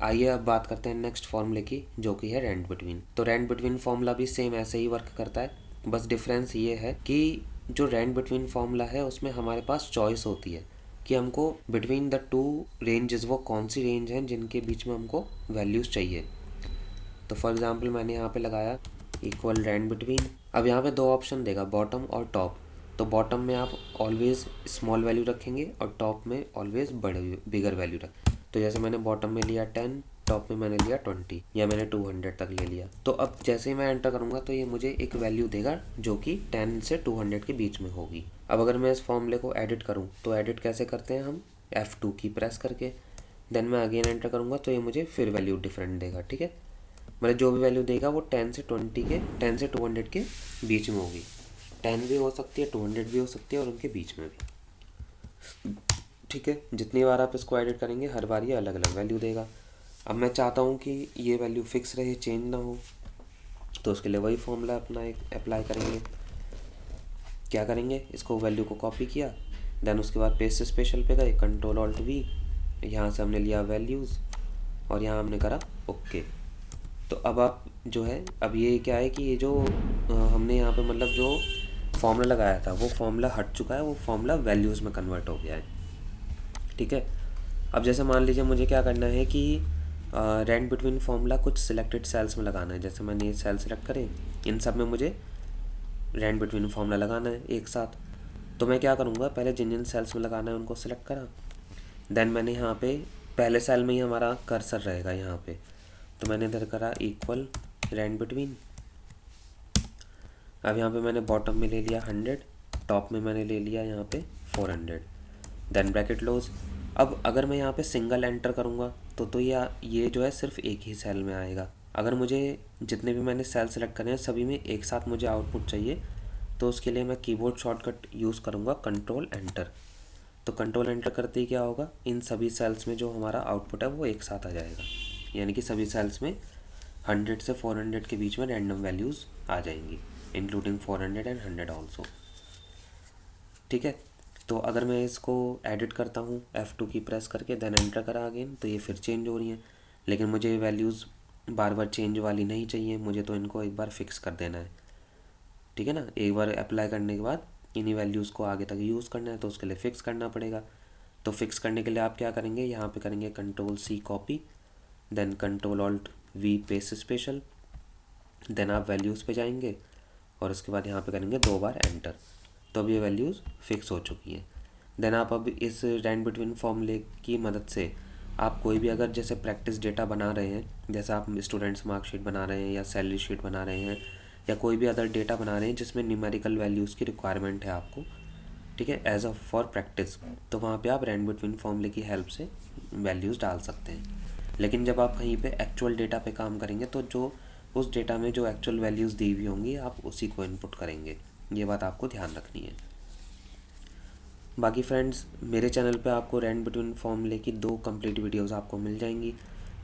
आइए अब बात करते हैं नेक्स्ट फॉर्मूले की, जो कि है रेंट बिटवीन। तो रेंट बिटवीन फॉर्मूला भी सेम ऐसे ही वर्क करता है, बस डिफरेंस ये है कि जो रेंट बिटवीन फॉर्मूला है उसमें हमारे पास चॉइस होती है कि हमको बिटवीन द टू रेंजेस वो कौन सी रेंज हैं जिनके बीच में हमको वैल्यूज़ चाहिए। तो फॉर एग्जांपल मैंने यहाँ पे लगाया इक्वल रेंट बिटवीन। अब यहाँ पे दो ऑप्शन देगा, बॉटम और टॉप। तो बॉटम में आप ऑलवेज स्मॉल वैल्यू रखेंगे और टॉप में ऑलवेज बड़े बिगर वैल्यू रखें। तो जैसे मैंने बॉटम में लिया 10, टॉप में मैंने लिया 20, या मैंने 200 तक ले लिया। तो अब जैसे ही मैं एंटर करूँगा तो ये मुझे एक वैल्यू देगा जो कि 10 से 200 के बीच में होगी। अब अगर मैं इस फॉर्मूले को एडिट करूँ तो एडिट कैसे करते हैं हम, F2 की प्रेस करके, देन मैं अगेन एंटर करूँगा तो ये मुझे फिर वैल्यू डिफरेंट देगा। ठीक है, मतलब जो भी वैल्यू देगा वो 10 से 200 के बीच में होगी। 10 भी हो सकती है, 200 भी हो सकती है और उनके बीच में भी। ठीक है, जितनी बार आप इसको एडिट करेंगे हर बार ये अलग अलग वैल्यू देगा। अब मैं चाहता हूँ कि ये वैल्यू फिक्स रहे, चेंज ना हो, तो उसके लिए वही फॉर्मूला अपना एक अप्लाई करेंगे। क्या करेंगे, इसको वैल्यू को कॉपी किया, देन उसके बाद पेस्ट स्पेशल पे गए, Ctrl+Alt+V, यहाँ से हमने लिया वैल्यूज़ और यहाँ हमने करा ओके। तो अब आप जो है, अब ये क्या है कि ये जो हमने यहाँ पे मतलब जो फॉर्मूला लगाया था वो फॉर्मूला हट चुका है, वो फॉर्मूला वैल्यूज़ में कन्वर्ट हो गया है। ठीक है, अब जैसे मान लीजिए मुझे क्या करना है कि रेंट बिटवीन फॉर्मूला कुछ सिलेक्टेड सेल्स में लगाना है। जैसे मैंने ये सेल सेलेक्ट करे, इन सब में मुझे रेंट बिटवीन फॉर्मूला लगाना है एक साथ। तो मैं क्या करूँगा, पहले जिन जिन सेल्स में लगाना है उनको सेलेक्ट करा, देन मैंने यहाँ पे पहले सेल में ही हमारा कर्सर रहेगा यहाँ पे, तो मैंने इधर करा इक्वल रेंट बिटवीन। अब यहाँ पे मैंने बॉटम में ले लिया 100, टॉप में मैंने ले लिया यहाँ पे 400, देन ब्रैकेट क्लोज। अब अगर मैं यहाँ पे सिंगल एंटर करूँगा तो ये जो है सिर्फ एक ही सेल में आएगा। अगर मुझे जितने भी मैंने सेल सेलेक्ट करे हैं सभी में एक साथ मुझे आउटपुट चाहिए, तो उसके लिए मैं कीबोर्ड शॉर्टकट यूज़ करूँगा कंट्रोल एंटर। तो कंट्रोल एंटर करते ही क्या होगा, इन सभी सेल्स में जो हमारा आउटपुट है वो एक साथ आ जाएगा, यानी कि सभी सेल्स में 100 से 400 के बीच में रैंडम वैल्यूज़ आ जाएंगी, इंक्लूडिंग 400 एंड 100 ऑल्सो। ठीक है, तो अगर मैं इसको एडिट करता हूँ F2 की प्रेस करके, देन एंटर करा अगेन, तो ये फिर चेंज हो रही हैं। लेकिन मुझे ये वैल्यूज़ बार बार चेंज वाली नहीं चाहिए, मुझे तो इनको एक बार फिक्स कर देना है। ठीक है ना, एक बार अप्लाई करने के बाद इन्हीं वैल्यूज़ को आगे तक यूज़ करना है, तो उसके लिए फ़िक्स करना पड़ेगा। तो फिक्स करने के लिए आप क्या करेंगे, यहाँ पे करेंगे Ctrl+C copy, then Ctrl+Alt+V paste special, then आप वैल्यूज़ पे जाएंगे और उसके बाद यहाँ पे करेंगे 2 बार एंटर। तो अब ये वैल्यूज़ फिक्स हो चुकी हैं। देन आप अब इस रेंट बिटवीन फॉर्मूले की मदद से आप कोई भी अगर जैसे प्रैक्टिस डेटा बना रहे हैं, जैसे आप स्टूडेंट्स मार्कशीट बना रहे हैं या सैलरी शीट बना रहे हैं या कोई भी अदर डेटा बना रहे हैं जिसमें न्यूमेरिकल वैल्यूज़ की रिक्वायरमेंट है आपको, ठीक है, एज अ फॉर प्रैक्टिस, तो वहाँ पे आप रेंट बिटवीन फॉर्मूले की हेल्प से वैल्यूज़ डाल सकते हैं। लेकिन जब आप कहीं पे एक्चुअल डेटा पे काम करेंगे तो जो उस डेटा में जो एक्चुअल वैल्यूज़ दी हुई होंगी आप उसी को इनपुट करेंगे, ये बात आपको ध्यान रखनी है। बाकी फ्रेंड्स, मेरे चैनल पे आपको रेंट बिटवीन फॉर्मूले की 2 कंप्लीट वीडियोस आपको मिल जाएंगी,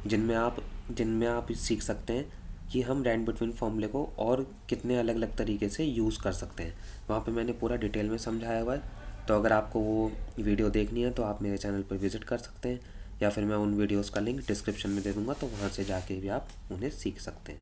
जिनमें आप सीख सकते हैं कि हम रेंट बिटवीन फॉर्मूले को और कितने अलग अलग तरीके से यूज़ कर सकते हैं। वहाँ पे मैंने पूरा डिटेल में समझाया हुआ है, तो अगर आपको वो वीडियो देखनी है तो आप मेरे चैनल पर विज़िट कर सकते हैं, या फिर मैं उन वीडियोज़ का लिंक डिस्क्रिप्शन में दे दूँगा, तो वहाँ से जाके भी आप उन्हें सीख सकते हैं।